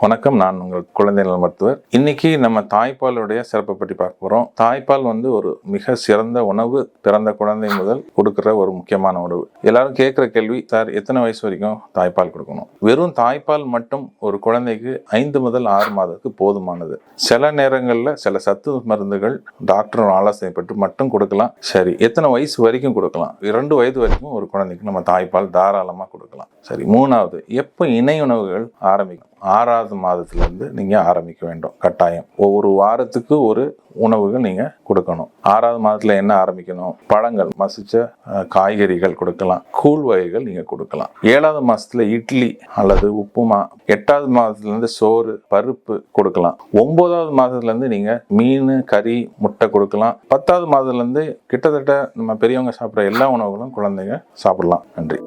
வணக்கம், நான் உங்கள் குழந்தை நல மருத்துவர். இன்னைக்கு நம்ம தாய்ப்பாலுடைய சிறப்பை பற்றி பார்க்க போறோம். தாய்ப்பால் ஒரு மிக சிறந்த உணவு. பிறந்த குழந்தை முதல் கொடுக்கிற ஒரு முக்கியமான உணவு. எல்லாரும் கேட்கிற கேள்வி, சார் எத்தனை வயசு வரைக்கும் தாய்ப்பால் கொடுக்கணும்? வெறும் தாய்ப்பால் மட்டும் ஒரு குழந்தைக்கு 5 முதல் 6 மாதத்துக்கு போதுமானது. சில நேரங்களில் சில சத்து மருந்துகள் டாக்டர் ஆலோசனைப்பட்டு மட்டும் கொடுக்கலாம். சரி, எத்தனை வயசு வரைக்கும் கொடுக்கலாம்? 2 வயது வரைக்கும் ஒரு குழந்தைக்கு நம்ம தாய்ப்பால் தாராளமாக கொடுக்கலாம். சரி, 3வது, எப்போ இணை உணவுகள் ஆரம்பிக்கும்? 6வது மாதத்திலிருந்து நீங்க ஆரம்பிக்க வேண்டும். கட்டாயம் ஒவ்வொரு வாரத்துக்கு ஒரு உணவுகள் நீங்க கொடுக்கணும். 6வது மாதத்துல என்ன ஆரம்பிக்கணும்? பழங்கள், மசிச்ச காய்கறிகள் கொடுக்கலாம். கூழ் வகைகள் நீங்க கொடுக்கலாம். 7வது மாசத்துல இட்லி அல்லது உப்புமா. 8வது மாதத்துல இருந்து சோறு, பருப்பு கொடுக்கலாம். 9வது மாதத்துல இருந்து நீங்க மீன், கறி, முட்டை கொடுக்கலாம். 10வது மாதத்துல இருந்து கிட்டத்தட்ட நம்ம பெரியவங்க சாப்பிட்ற எல்லா உணவுகளும் குழந்தைங்க சாப்பிடலாம். நன்றி.